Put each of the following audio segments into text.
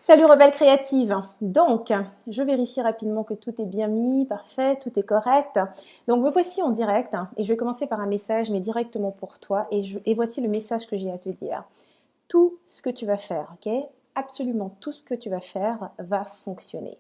Salut rebelle créative. Donc, je vérifie rapidement que tout est bien mis, parfait, tout est correct. Donc, me voici en direct et je vais commencer par un message, mais directement pour toi. Et voici le message que j'ai à te dire. Tout ce que tu vas faire, ok? Absolument tout ce que tu vas faire va fonctionner.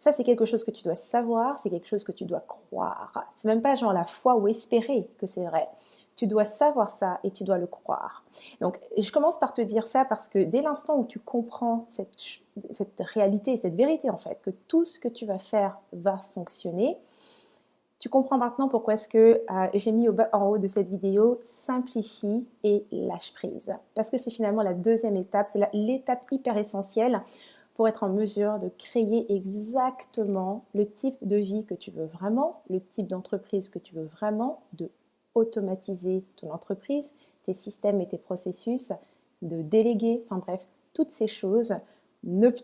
Ça, c'est quelque chose que tu dois savoir, c'est quelque chose que tu dois croire. C'est même pas genre la foi ou espérer que c'est vrai. Tu dois savoir ça et tu dois le croire. Donc, je commence par te dire ça parce que dès l'instant où tu comprends cette réalité, cette vérité en fait, que tout ce que tu vas faire va fonctionner, tu comprends maintenant pourquoi est-ce que j'ai mis en haut de cette vidéo simplifie et lâche prise. Parce que c'est finalement la deuxième étape, c'est l'étape hyper essentielle pour être en mesure de créer exactement le type de vie que tu veux vraiment, le type d'entreprise que tu veux vraiment, de automatiser ton entreprise, tes systèmes et tes processus, de déléguer, enfin bref, toutes ces choses,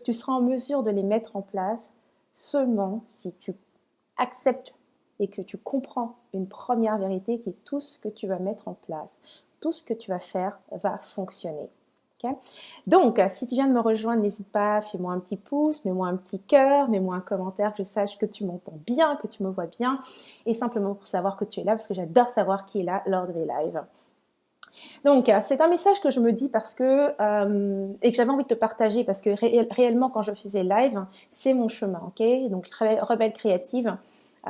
tu seras en mesure de les mettre en place seulement si tu acceptes et que tu comprends une première vérité qui est tout ce que tu vas mettre en place, tout ce que tu vas faire va fonctionner. Okay. Donc, si tu viens de me rejoindre, n'hésite pas, fais-moi un petit pouce, mets-moi un petit cœur, mets-moi un commentaire, que je sache que tu m'entends bien, que tu me vois bien, et simplement pour savoir que tu es là, parce que j'adore savoir qui est là lors de mes lives. Donc, c'est un message que je me dis parce que, et que j'avais envie de te partager, parce que réellement, quand je faisais live, c'est mon chemin, ok? Donc, Rebelle Créative,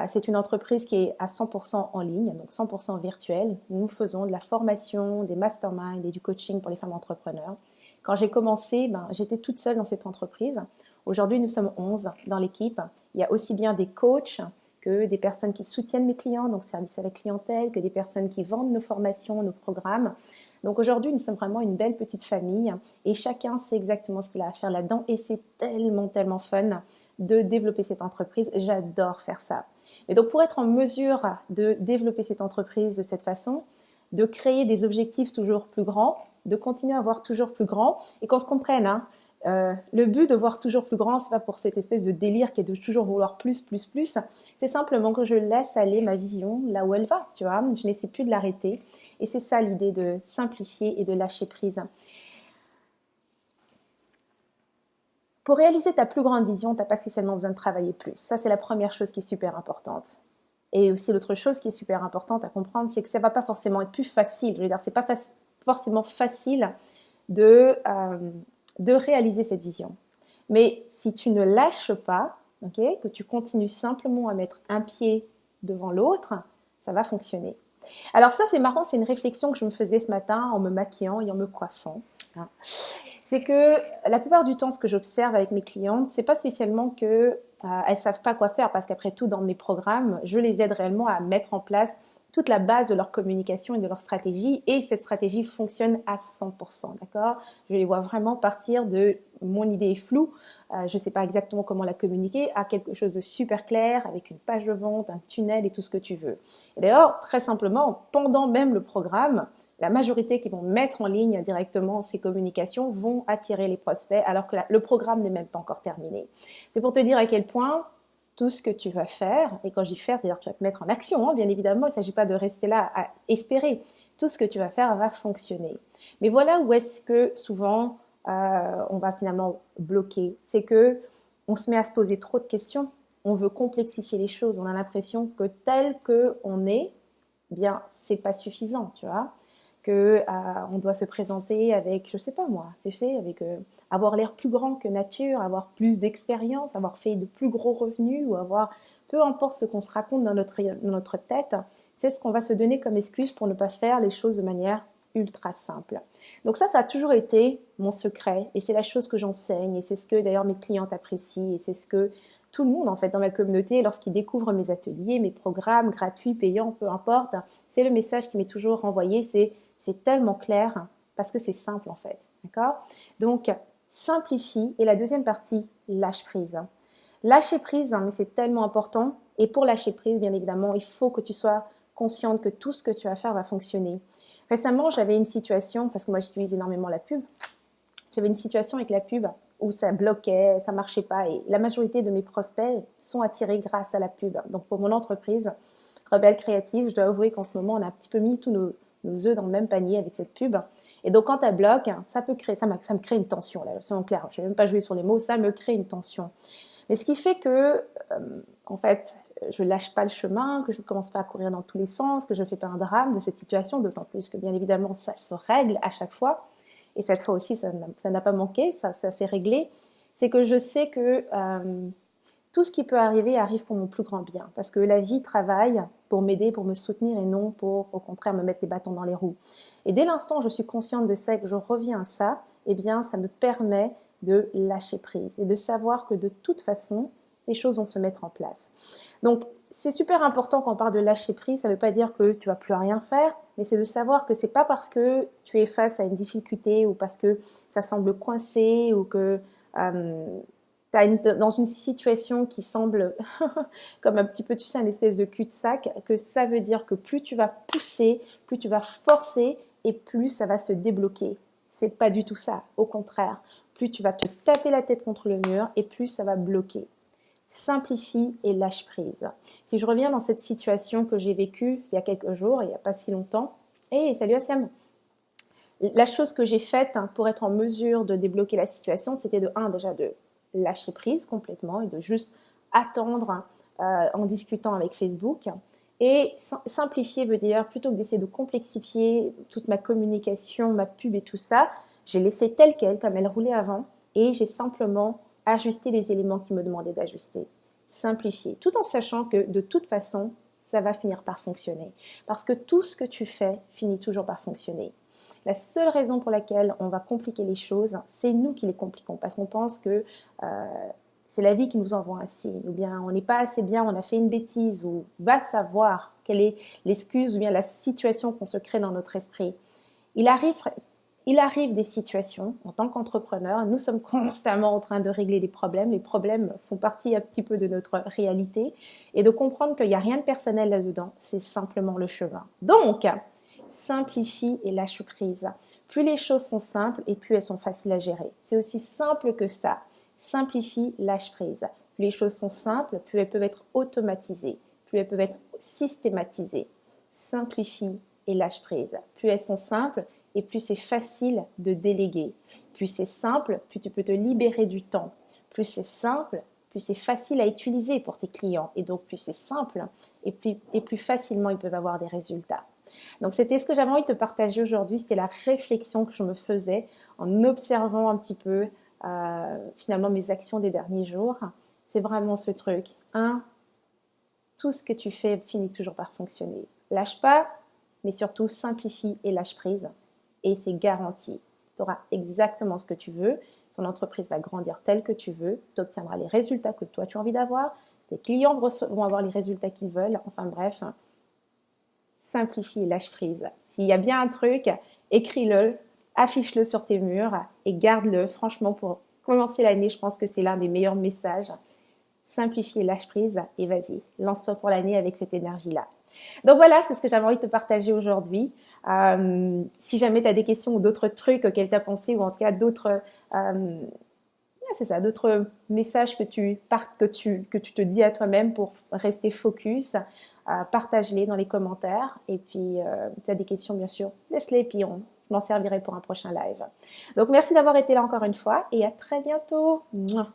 c'est une entreprise qui est à 100% en ligne, donc 100% virtuelle. Nous faisons de la formation, des masterminds et du coaching pour les femmes entrepreneurs. Quand j'ai commencé, j'étais toute seule dans cette entreprise. Aujourd'hui, nous sommes 11 dans l'équipe. Il y a aussi bien des coachs que des personnes qui soutiennent mes clients, donc service à la clientèle, que des personnes qui vendent nos formations, nos programmes. Donc aujourd'hui, nous sommes vraiment une belle petite famille et chacun sait exactement ce qu'il a à faire là-dedans et c'est tellement, tellement fun de développer cette entreprise. J'adore faire ça. Et donc pour être en mesure de développer cette entreprise de cette façon, de créer des objectifs toujours plus grands, de continuer à voir toujours plus grand et qu'on se comprenne, hein, le but de voir toujours plus grand, c'est pas pour cette espèce de délire qui est de toujours vouloir plus, plus, plus. C'est simplement que je laisse aller ma vision là où elle va, tu vois. Je n'essaie plus de l'arrêter. Et c'est ça l'idée de simplifier et de lâcher prise. Pour réaliser ta plus grande vision, tu n'as pas spécialement besoin de travailler plus. Ça, c'est la première chose qui est super importante. Et aussi l'autre chose qui est super importante à comprendre, c'est que ça va pas forcément être plus facile. Je veux dire, c'est pas forcément facile de, euh, de réaliser cette vision. Mais si tu ne lâches pas, okay, que tu continues simplement à mettre un pied devant l'autre, ça va fonctionner. Alors ça, c'est marrant, c'est une réflexion que je me faisais ce matin en me maquillant et en me coiffant. Hein. C'est que la plupart du temps, ce que j'observe avec mes clientes, c'est pas spécialement que elles savent pas quoi faire, parce qu'après tout, dans mes programmes, je les aide réellement à mettre en place toute la base de leur communication et de leur stratégie, et cette stratégie fonctionne à 100%, d'accord? Je les vois vraiment partir de mon idée est floue, je sais pas exactement comment la communiquer, à quelque chose de super clair, avec une page de vente, un tunnel et tout ce que tu veux. Et d'ailleurs, très simplement, pendant même le programme, la majorité qui vont mettre en ligne directement ces communications vont attirer les prospects alors que le programme n'est même pas encore terminé. C'est pour te dire à quel point tout ce que tu vas faire, et quand je dis faire, c'est-à-dire que tu vas te mettre en action, hein, bien évidemment, il ne s'agit pas de rester là à espérer. Tout ce que tu vas faire va fonctionner. Mais voilà où est-ce que souvent on va finalement bloquer. C'est que on se met à se poser trop de questions, on veut complexifier les choses, on a l'impression que tel qu'on est, bien, c'est pas suffisant, tu vois que on doit se présenter avec, je sais pas moi, tu sais, avec avoir l'air plus grand que nature, avoir plus d'expérience, avoir fait de plus gros revenus ou avoir, peu importe ce qu'on se raconte dans notre tête, c'est ce qu'on va se donner comme excuse pour ne pas faire les choses de manière ultra simple. Donc ça a toujours été mon secret et c'est la chose que j'enseigne et c'est ce que d'ailleurs mes clientes apprécient et c'est ce que tout le monde en fait dans ma communauté, lorsqu'ils découvrent mes ateliers, mes programmes gratuits, payants, peu importe, c'est le message qui m'est toujours renvoyé, c'est tellement clair parce que c'est simple en fait, d'accord? Donc simplifie et la deuxième partie, lâche prise. Lâcher prise, mais c'est tellement important et pour lâcher prise, bien évidemment, il faut que tu sois consciente que tout ce que tu vas faire va fonctionner. Récemment, j'avais une situation, parce que moi j'utilise énormément la pub, j'avais une situation avec la pub où ça bloquait, ça marchait pas et la majorité de mes prospects sont attirés grâce à la pub. Donc pour mon entreprise, Rebelle Créative, je dois avouer qu'en ce moment, on a un petit peu mis tous nos œufs dans le même panier avec cette pub. Et donc quand elle bloque, ça peut créer, ça me crée une tension là, soyons clairs. Je vais même pas jouer sur les mots, ça me crée une tension. Mais ce qui fait que, en fait, je lâche pas le chemin, que je ne commence pas à courir dans tous les sens, que je ne fais pas un drame de cette situation, d'autant plus que bien évidemment ça se règle à chaque fois. Et cette fois aussi, ça n'a pas manqué, ça s'est réglé. C'est que je sais que tout ce qui peut arriver arrive pour mon plus grand bien. Parce que la vie travaille pour m'aider, pour me soutenir et non pour, au contraire, me mettre des bâtons dans les roues. Et dès l'instant où je suis consciente de ça et que je reviens à ça, eh bien, ça me permet de lâcher prise et de savoir que de toute façon, les choses vont se mettre en place. Donc, c'est super important quand on parle de lâcher prise. Ça ne veut pas dire que tu vas plus rien faire, mais c'est de savoir que c'est pas parce que tu es face à une difficulté ou parce que ça semble coincé ou que dans une situation qui semble comme un petit peu, tu sais, un espèce de cul-de-sac, que ça veut dire que plus tu vas pousser, plus tu vas forcer et plus ça va se débloquer. C'est pas du tout ça. Au contraire, plus tu vas te taper la tête contre le mur et plus ça va bloquer. Simplifie et lâche prise. Si je reviens dans cette situation que j'ai vécue il y a quelques jours, il n'y a pas si longtemps, salut Asiam. La chose que j'ai faite pour être en mesure de débloquer la situation, c'était déjà de lâcher prise complètement et de juste attendre en discutant avec Facebook. Et simplifier veut dire, plutôt que d'essayer de complexifier toute ma communication, ma pub et tout ça, j'ai laissé telle quelle, comme elle roulait avant, et j'ai simplement ajusté les éléments qui me demandaient d'ajuster. Simplifier, tout en sachant que de toute façon, ça va finir par fonctionner. Parce que tout ce que tu fais finit toujours par fonctionner. La seule raison pour laquelle on va compliquer les choses, c'est nous qui les compliquons, parce qu'on pense que c'est la vie qui nous envoie un signe, ou bien on n'est pas assez bien, on a fait une bêtise, ou va savoir quelle est l'excuse ou bien la situation qu'on se crée dans notre esprit. Il arrive des situations, en tant qu'entrepreneur, nous sommes constamment en train de régler des problèmes. Les problèmes font partie un petit peu de notre réalité. Et de comprendre qu'il n'y a rien de personnel là-dedans, c'est simplement le chemin. Donc, simplifie et lâche prise. Plus les choses sont simples et plus elles sont faciles à gérer. C'est aussi simple que ça. Simplifie, lâche prise. Plus les choses sont simples, plus elles peuvent être automatisées, plus elles peuvent être systématisées. Simplifie et lâche prise. Plus elles sont simples et plus c'est facile de déléguer. Plus c'est simple, plus tu peux te libérer du temps. Plus c'est simple, plus c'est facile à utiliser pour tes clients. Et donc plus c'est simple et plus facilement ils peuvent avoir des résultats. Donc c'était ce que j'avais envie de te partager aujourd'hui, c'était la réflexion que je me faisais en observant un petit peu finalement mes actions des derniers jours. C'est vraiment ce truc. Tout ce que tu fais finit toujours par fonctionner. Lâche pas, mais surtout simplifie et lâche prise. Et c'est garanti. Tu auras exactement ce que tu veux. Ton entreprise va grandir tel que tu veux. Tu obtiendras les résultats que toi tu as envie d'avoir. Tes clients vont avoir les résultats qu'ils veulent. Enfin bref, simplifie et lâche prise. S'il y a bien un truc, écris-le, affiche-le sur tes murs et garde-le. Franchement, pour commencer l'année, je pense que c'est l'un des meilleurs messages. Simplifie et lâche prise et vas-y, lance-toi pour l'année avec cette énergie-là. Donc voilà, c'est ce que j'avais envie de te partager aujourd'hui. Si jamais tu as des questions ou d'autres trucs auxquels tu as pensé, ou en tout cas d'autres d'autres messages que tu te dis à toi-même pour rester focus, partage-les dans les commentaires. Et puis, si tu as des questions, bien sûr, laisse-les et puis je m'en servirai pour un prochain live. Donc, merci d'avoir été là encore une fois et à très bientôt. Mouah.